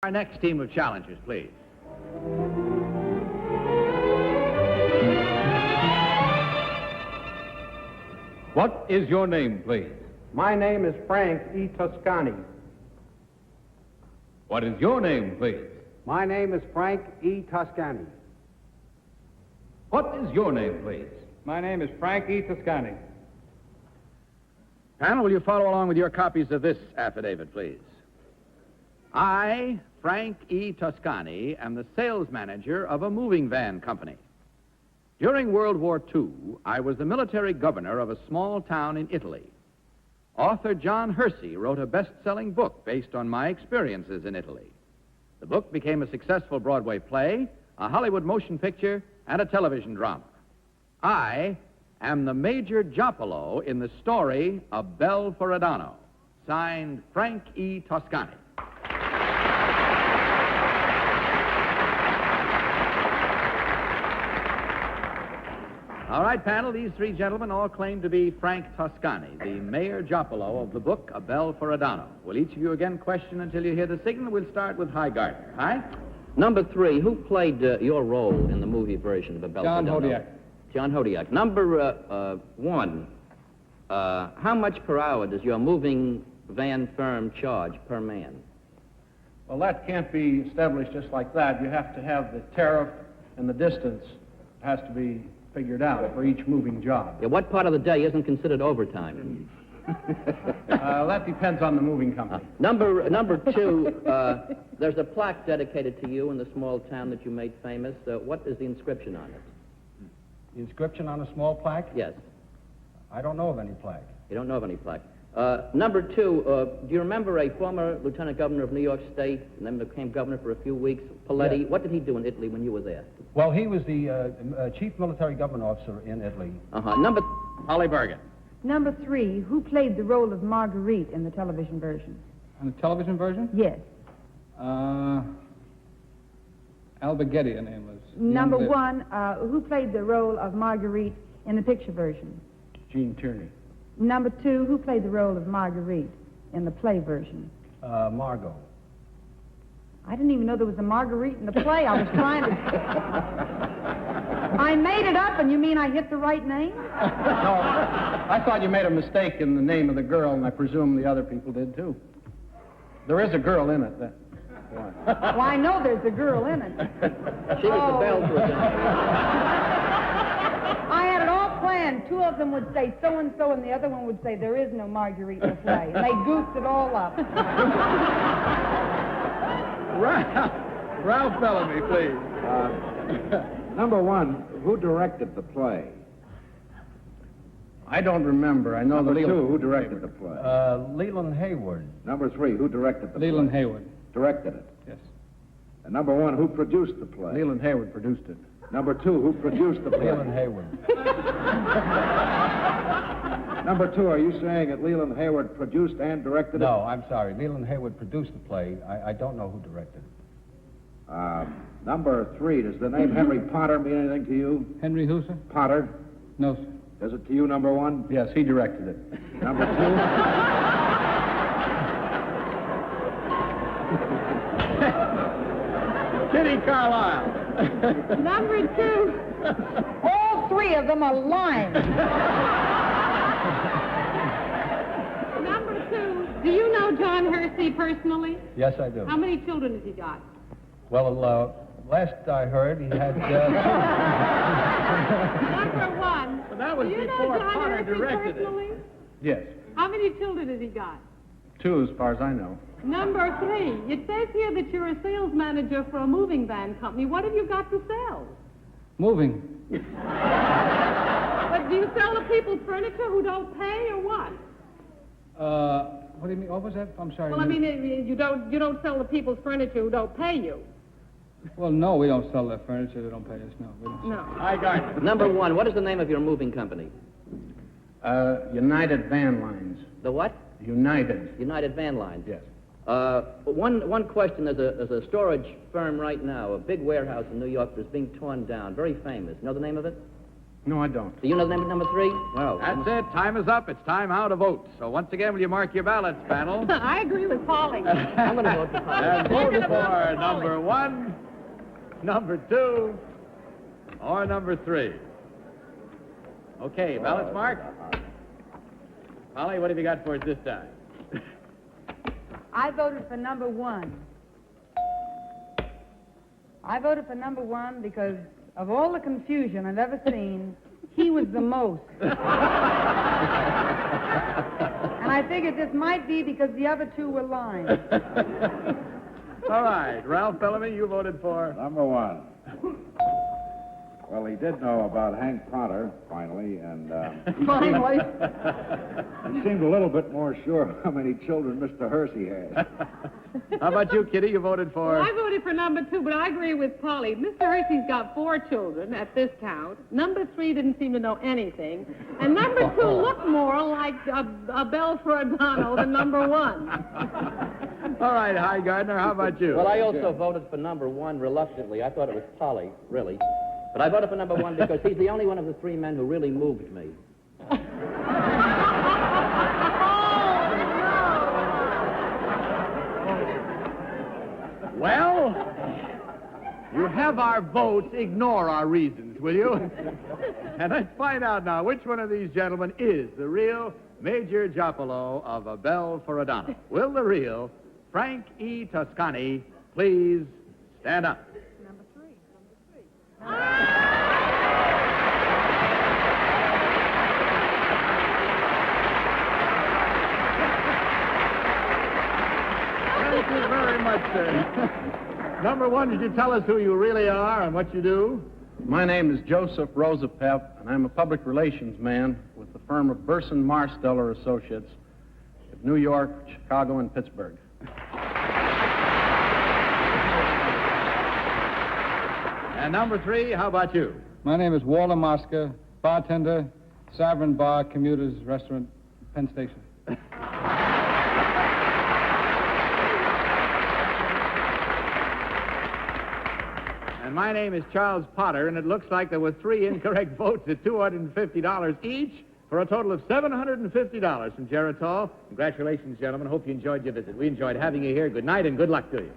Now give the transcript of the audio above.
Our next team of challengers, please. What is your name, please? My name is Frank E. Toscani. What is your name, please? My name is Frank E. Toscani. What is your name, please? My name is Frank E. Toscani. Panel, will you follow along with your copies of this affidavit, please? I, Frank E. Toscani, am the sales manager of a moving van company. During World War II, I was the military governor of a small town in Italy. Author John Hersey wrote a best-selling book based on my experiences in Italy. The book became a successful Broadway play, a Hollywood motion picture, and a television drama. I am the Major Giopolo in the story of Bell For Adano. Signed, Frank E. Toscani. All right, panel, these three gentlemen all claim to be Frank Toscani, the Mayor Giopolo of the book, A Bell For Adano. Will each of you again question until you hear the signal? We'll start with Hy Gardner. Hy? Number 3, who played your role in the movie version of A Bell For Adano? John Hodiak. John Hodiak. Number 1, how much per hour does your moving van firm charge per man? Well, that can't be established just like that. You have to have the tariff and the distance has to be figured out for each moving job. Yeah, what part of the day isn't considered overtime? That depends on the moving company. Number 2, there's a plaque dedicated to you in the small town that you made famous. What is the inscription on it? The inscription on a small plaque? Yes. I don't know of any plaque. You don't know of any plaque. Number 2, do you remember a former lieutenant governor of New York State and then became governor for a few weeks, Paletti? Yes. What did he do in Italy when you were there? Well, he was the chief military government officer in Italy. Number... Holly Bergen. Number 3, who played the role of Marguerite in the television version? On the television version? Yes. Albagetti, her name was. Number 1, who played the role of Marguerite in the picture version? Gene Tierney. Number 2, who played the role of Marguerite in the play version? Margot. I didn't even know there was a Marguerite in the play. I was trying to... I made it up, and you mean I hit the right name? No, I thought you made a mistake in the name of the girl, and I presume the other people did, too. There is a girl in it. Well, I know there's a girl in it. She was the Bell For Adano. I had it all planned. 2 of them would say so-and-so, and the other one would say there is no Marguerite in the play. And they goofed it all up. Ralph Bellamy, please. Number 1, who directed the play? I don't remember. I know Number the 2, who directed the play? Leland Hayward. Number 3, who directed the play? Leland Hayward. Directed it. Yes. And number 1, who produced the play? Leland Hayward produced it. Number 2, who produced the play? Leland Hayward. Number 2, are you saying that Leland Hayward produced and directed it? No, I'm sorry. Leland Hayward produced the play. I don't know who directed it. Number 3, does the name Henry Potter mean anything to you? Henry who, sir? Potter. No, sir. Does it to you, number 1? Yes, he directed it. Number 2? Kitty Carlisle. Number 2, all 3 of them are lying. Number 2, do you know John Hersey personally? Yes, I do. How many children has he got? Well, last I heard, he had... Number 1, Well, that was do you know before John Potter Hersey directed it. personally? Yes. How many children has he got? 2, as far as I know. Number 3, it says here that you're a sales manager for a moving van company. What have you got to sell? Moving. But do you sell the people furniture who don't pay, or what? What do you mean? What was that? I'm sorry. Well, I mean, you don't sell the people's furniture who don't pay you. Well, no, we don't sell that furniture. They don't pay us. No, we don't. No. Hy Gardner. Number 1, what is the name of your moving company? United Van Lines. The what? United. United Van Lines. Yes. One question. There's a storage firm right now, a big warehouse in New York that's being torn down, very famous. Know the name of it? No, I don't. Do you know the name of number 3? Well, That's it. Time is up. It's time out to vote. So once again, will you mark your ballots, panel? I agree with Polly. I'm going to vote for Polly. And vote gonna vote for for number 1, number 2, or number 3. Okay, ballots marked. Polly, what have you got for us this time? I voted for number 1. I voted for number 1 because of all the confusion I've ever seen, he was the most. And I figured this might be because the other 2 were lying. All right, Ralph Bellamy, you voted for. Number 1. Well, he did know about Hank Potter, finally, and Finally. he seemed a little bit more sure how many children Mr. Hersey has. How about you, Kitty? You voted for. Well, I voted for number 2, but I agree with Polly. Mr. Hersey's got 4 children at this count. Number 3 didn't seem to know anything. And number 2 looked more like a Bell For Adano than number 1. All right, Hy Gardner, how about you? Well, I also voted for number 1 reluctantly. I thought it was Polly, really. But I voted for number 1 because he's the only one of the 3 men who really moved me. Well, you have our votes. Ignore our reasons, will you? And let's find out now which one of these gentlemen is the real Major Giapolo of a Bell For Adano. Will the real Frank E. Toscani please stand up? Number 3. Thank you very much, sir. Number 1, did you tell us who you really are and what you do? My name is Joseph Rosapep, and I'm a public relations man with the firm of Burson Marsteller Associates of New York, Chicago, and Pittsburgh. And number 3, how about you? My name is Walter Mosca, bartender, Sovereign Bar, Commuters Restaurant, Penn Station. And my name is Charles Potter, and it looks like there were 3 incorrect votes at $250 each for a total of $750 from Geritol. Congratulations, gentlemen. Hope you enjoyed your visit. We enjoyed having you here. Good night and good luck to you.